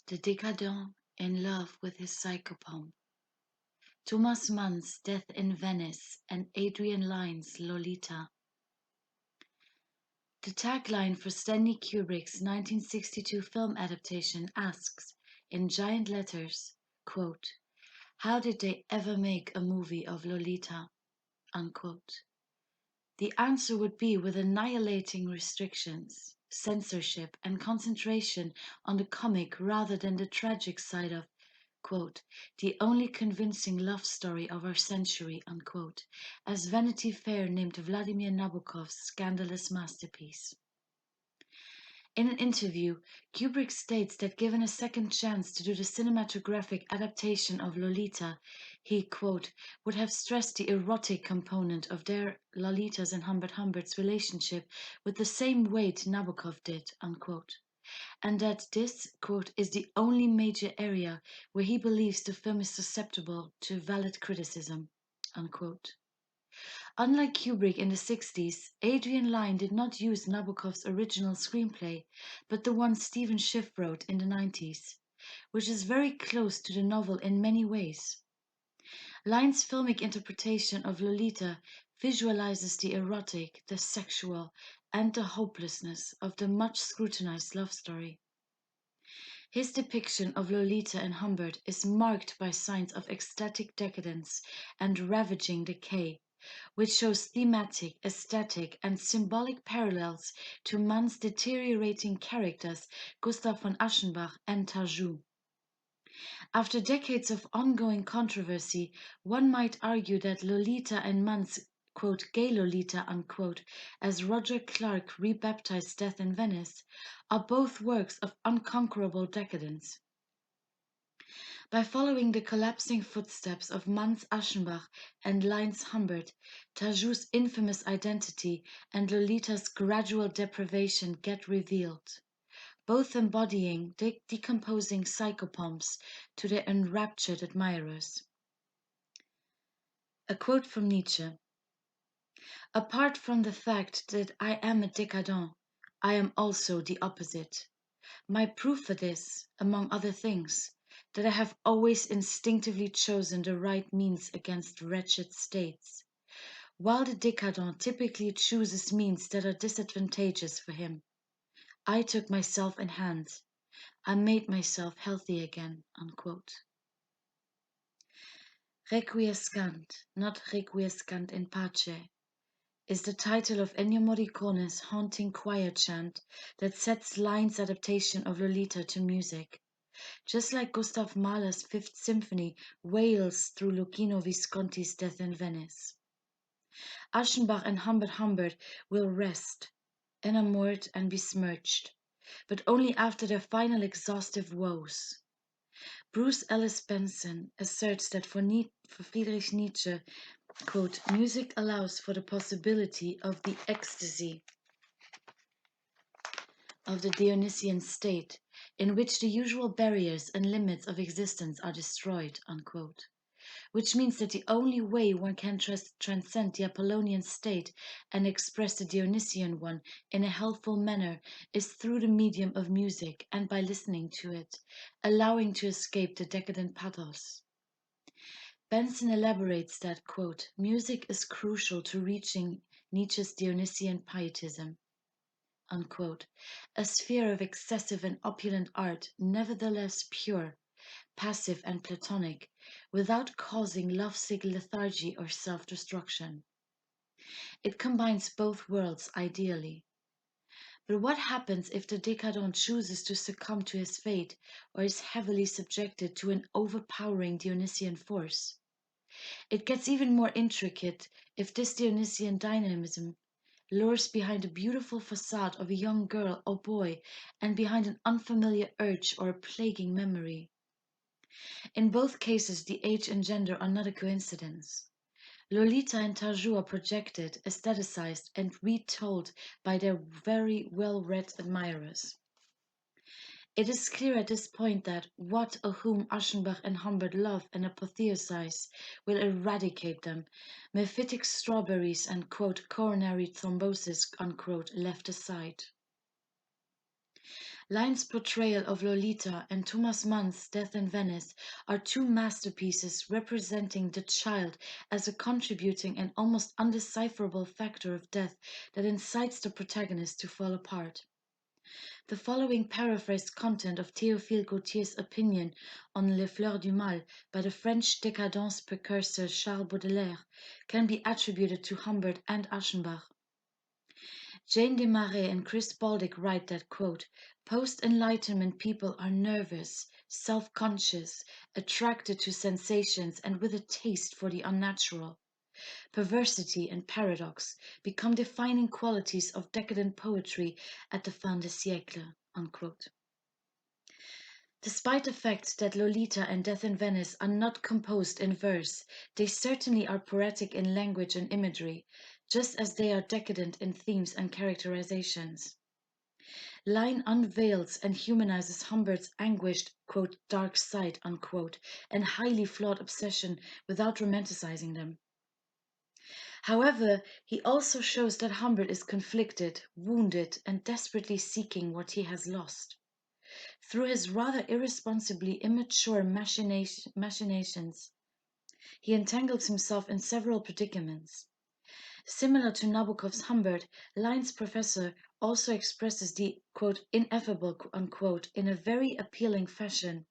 The Decadent in love with his Psychopomp. Thomas Mann's Death in Venice and Adrian Lyne's Lolita. The tagline for Stanley Kubrick's 1962 film adaptation asks, in giant letters, quote, "How did they ever make a movie of Lolita?" Unquote. The answer would be with annihilating restrictions, censorship, and concentration on the comic rather than the tragic side of, quote, "the only convincing love story of our century," unquote, as Vanity Fair named Vladimir Nabokov's scandalous masterpiece. In an interview, Kubrick states that given a second chance to do the cinematographic adaptation of Lolita, he, quote, "would have stressed the erotic component of their Lolita's and Humbert Humbert's relationship with the same weight Nabokov did," unquote, and that this, quote, "is the only major area where he believes the film is susceptible to valid criticism," unquote. Unlike Kubrick in the 60s, Adrian Lyne did not use Nabokov's original screenplay, but the one Stephen Schiff wrote in the 90s, which is very close to the novel in many ways. Lyne's filmic interpretation of Lolita visualizes the erotic, the sexual, and the hopelessness of the much scrutinized love story. His depiction of Lolita and Humbert is marked by signs of ecstatic decadence and ravaging decay, which shows thematic, aesthetic, and symbolic parallels to Mann's deteriorating characters Gustav von Aschenbach and Tarjou. After decades of ongoing controversy, one might argue that Lolita and Mann's, quote, "gay Lolita," unquote, as Roger Clark rebaptized Death in Venice, are both works of unconquerable decadence. By following the collapsing footsteps of Mann's Aschenbach and Lyne's Humbert, Tarjou's infamous identity and Lolita's gradual depravation get revealed, both embodying decomposing psychopomps to their enraptured admirers. A quote from Nietzsche: "Apart from the fact that I am a decadent, I am also the opposite. My proof for this, among other things, that I have always instinctively chosen the right means against wretched states, while the decadent typically chooses means that are disadvantageous for him. I took myself in hand. I made myself healthy again," unquote. Requiescant, not requiescant in pace, is the title of Ennio Morricone's haunting choir chant that sets Lyne's adaptation of Lolita to music. Just like Gustav Mahler's Fifth Symphony wails through Luchino Visconti's Death in Venice. Aschenbach and Humbert will rest, enamored and besmirched, but only after their final exhaustive woes. Bruce Ellis Benson asserts that for Friedrich Nietzsche, quote, "music allows for the possibility of the ecstasy of the Dionysian state, in which the usual barriers and limits of existence are destroyed," unquote. Which means that the only way one can transcend the Apollonian state and express the Dionysian one in a healthful manner is through the medium of music and by listening to it, allowing to escape the decadent pathos. Benson elaborates that, quote, "music is crucial to reaching Nietzsche's Dionysian pietism," unquote, a sphere of excessive and opulent art, nevertheless pure, passive and platonic, without causing lovesick lethargy or self-destruction. It combines both worlds ideally. But what happens if the decadent chooses to succumb to his fate or is heavily subjected to an overpowering Dionysian force? It gets even more intricate if this Dionysian dynamism lures behind a beautiful facade of a young girl or boy and behind an unfamiliar urge or a plaguing memory. In both cases, the age and gender are not a coincidence. Lolita and Tarjou are projected, aestheticized, and retold by their very well-read admirers. It is clear at this point that what or whom Aschenbach and Humbert love and apotheosize will eradicate them, mephitic strawberries and, quote, "coronary thrombosis," unquote, left aside. Lyne's portrayal of Lolita and Thomas Mann's Death in Venice are two masterpieces representing the child as a contributing and almost undecipherable factor of death that incites the protagonist to fall apart. The following paraphrased content of Théophile Gautier's opinion on Les Fleurs du Mal by the French Decadence precursor Charles Baudelaire can be attributed to Humbert and Aschenbach. Jane Desmarais and Chris Baldick write that, quote, post-Enlightenment people are nervous, self-conscious, attracted to sensations, and with a taste for the unnatural. Perversity and paradox become defining qualities of decadent poetry at the fin de siècle, unquote. Despite the fact that Lolita and Death in Venice are not composed in verse, they certainly are poetic in language and imagery, just as they are decadent in themes and characterizations. Lyne unveils and humanizes Humbert's anguished, quote, dark side, unquote, and highly flawed obsession without romanticizing them. However, he also shows that Humbert is conflicted, wounded, and desperately seeking what he has lost. Through his rather irresponsibly immature machinations, he entangles himself in several predicaments. Similar to Nabokov's Humbert, Lyne's professor also expresses the, quote, ineffable, unquote, in a very appealing fashion,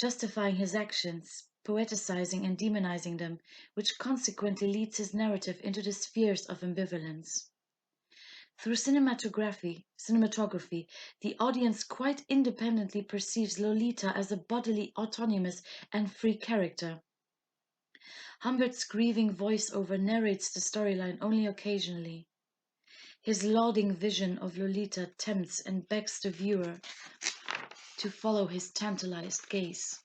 justifying his actions, poeticizing and demonizing them, which consequently leads his narrative into the spheres of ambivalence. Through cinematography, the audience quite independently perceives Lolita as a bodily, autonomous, and free character. Humbert's grieving voiceover narrates the storyline only occasionally. His lauding vision of Lolita tempts and begs the viewer to follow his tantalized gaze.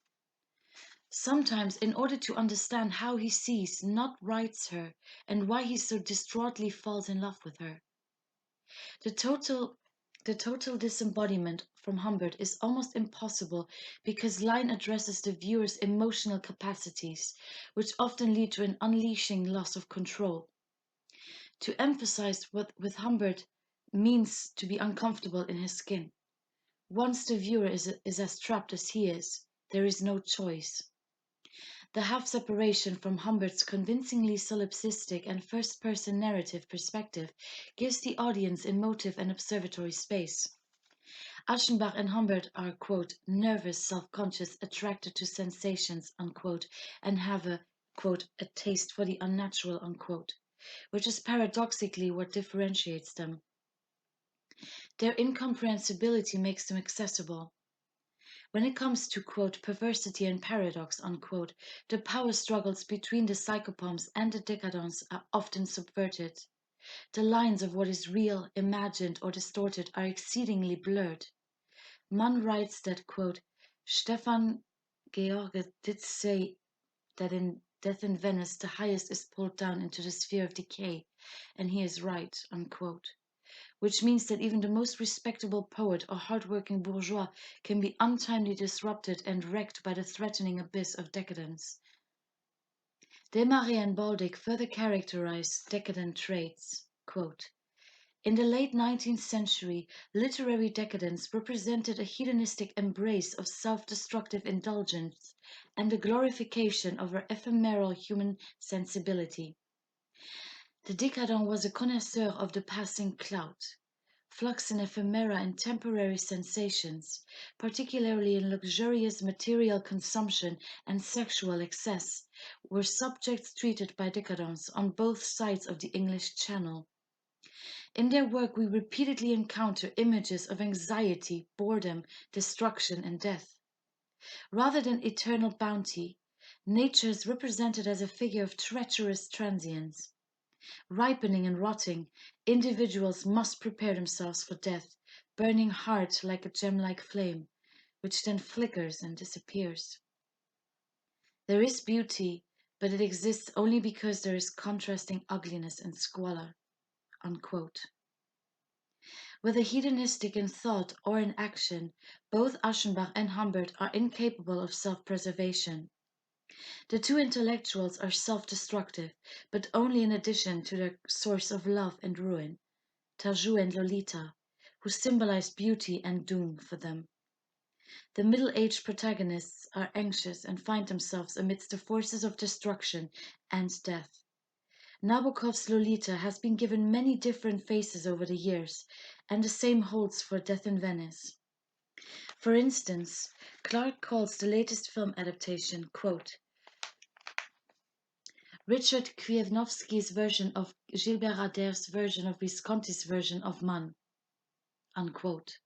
Sometimes, in order to understand how he sees, not writes her, and why he so distraughtly falls in love with her. The total disembodiment from Humbert is almost impossible because Lyne addresses the viewer's emotional capacities, which often lead to an unleashing loss of control. To emphasize what with Humbert means to be uncomfortable in his skin. Once the viewer is as trapped as he is, there is no choice. The half-separation from Humbert's convincingly solipsistic and first-person narrative perspective gives the audience emotive and observatory space. Aschenbach and Humbert are, quote, nervous, self-conscious, attracted to sensations, unquote, and have a, quote, a taste for the unnatural, unquote, which is paradoxically what differentiates them. Their incomprehensibility makes them accessible. When it comes to, quote, perversity and paradox, unquote, the power struggles between the psychopomps and the decadence are often subverted. The lines of what is real, imagined, or distorted are exceedingly blurred. Mann writes that, quote, Stefan George did say that in Death in Venice the highest is pulled down into the sphere of decay, and he is right, unquote. Which means that even the most respectable poet or hard-working bourgeois can be untimely disrupted and wrecked by the threatening abyss of decadence. Desmarais and Baldick further characterize decadent traits. Quote, in the late 19th century, literary decadence represented a hedonistic embrace of self-destructive indulgence and the glorification of our ephemeral human sensibility. The decadent was a connoisseur of the passing clout. Flux in ephemera and temporary sensations, particularly in luxurious material consumption and sexual excess, were subjects treated by decadence on both sides of the English Channel. In their work, we repeatedly encounter images of anxiety, boredom, destruction, and death. Rather than eternal bounty, nature is represented as a figure of treacherous transience. Ripening and rotting, individuals must prepare themselves for death, burning hard like a gem-like flame, which then flickers and disappears. There is beauty, but it exists only because there is contrasting ugliness and squalor. Unquote. Whether hedonistic in thought or in action, both Aschenbach and Humbert are incapable of self-preservation. The two intellectuals are self-destructive, but only in addition to their source of love and ruin, Tarjou and Lolita, who symbolize beauty and doom for them. The middle-aged protagonists are anxious and find themselves amidst the forces of destruction and death. Nabokov's Lolita has been given many different faces over the years, and the same holds for Death in Venice. For instance, Clarke calls the latest film adaptation, quote, Richard Kwiatkowski's version of Gilbert Adair's version of Visconti's version of Mann, unquote.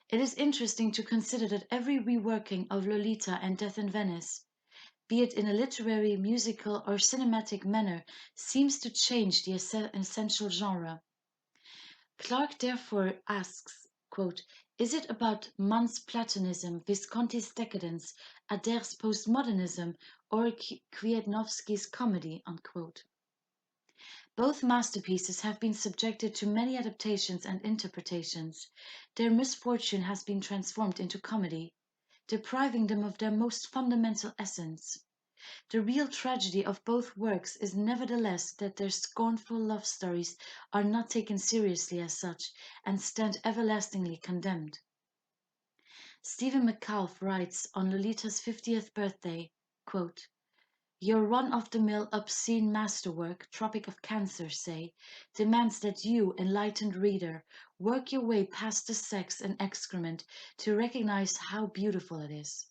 It is interesting to consider that every reworking of Lolita and Death in Venice, be it in a literary, musical, or cinematic manner, seems to change the essential genre. Clarke therefore asks, quote, is it about Mann's Platonism, Visconti's decadence, Adair's postmodernism, or Kwiatkowski's comedy? Unquote. Both masterpieces have been subjected to many adaptations and interpretations. Their misfortune has been transformed into comedy, depriving them of their most fundamental essence. The real tragedy of both works is nevertheless that their scornful love stories are not taken seriously as such and stand everlastingly condemned. Stephen McCalf writes on Lolita's 50th birthday, quote, your run-of-the-mill obscene masterwork, Tropic of Cancer, say, demands that you, enlightened reader, work your way past the sex and excrement to recognize how beautiful it is.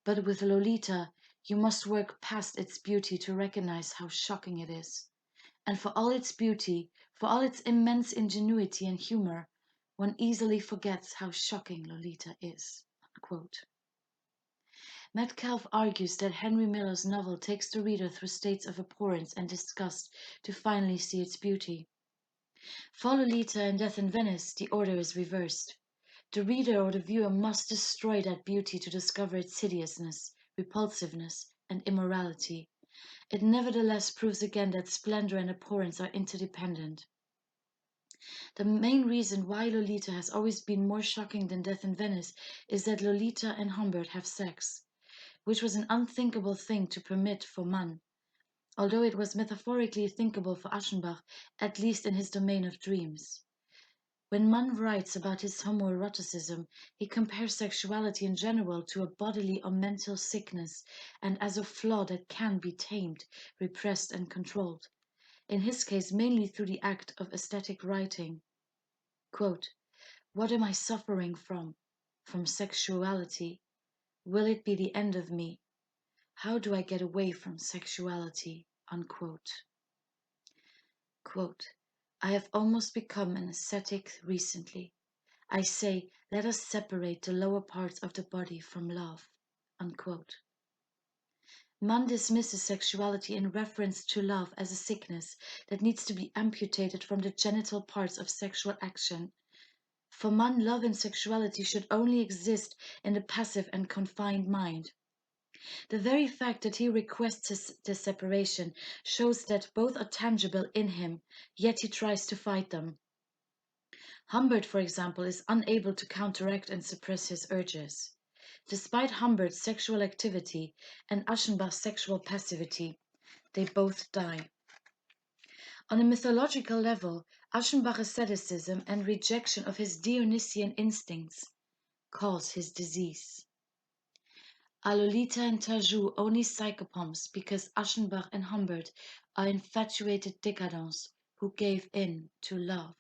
But with Lolita, you must work past its beauty to recognize how shocking it is. And for all its beauty, for all its immense ingenuity and humor, one easily forgets how shocking Lolita is. Unquote. Metcalfe argues that Henry Miller's novel takes the reader through states of abhorrence and disgust to finally see its beauty. For Lolita and Death in Venice, the order is reversed. The reader or the viewer must destroy that beauty to discover its hideousness, repulsiveness, and immorality. It nevertheless proves again that splendor and abhorrence are interdependent. The main reason why Lolita has always been more shocking than Death in Venice is that Lolita and Humbert have sex, which was an unthinkable thing to permit for Mann, although it was metaphorically thinkable for Aschenbach, at least in his domain of dreams. When Mann writes about his homoeroticism, he compares sexuality in general to a bodily or mental sickness and as a flaw that can be tamed, repressed, and controlled, in his case mainly through the act of aesthetic writing. Quote, what am I suffering from? From sexuality. Will it be the end of me? How do I get away from sexuality? Unquote. Quote, I have almost become an ascetic recently. I say, let us separate the lower parts of the body from love. Unquote. Mann dismisses sexuality in reference to love as a sickness that needs to be amputated from the genital parts of sexual action. For Mann, love and sexuality should only exist in the passive and confined mind. The very fact that he requests this separation shows that both are tangible in him, yet he tries to fight them. Humbert, for example, is unable to counteract and suppress his urges. Despite Humbert's sexual activity and Aschenbach's sexual passivity, they both die. On a mythological level, Aschenbach's asceticism and rejection of his Dionysian instincts cause his disease. Are Lolita and Tajou only psychopomps because Aschenbach and Humbert are infatuated decadents who gave in to love?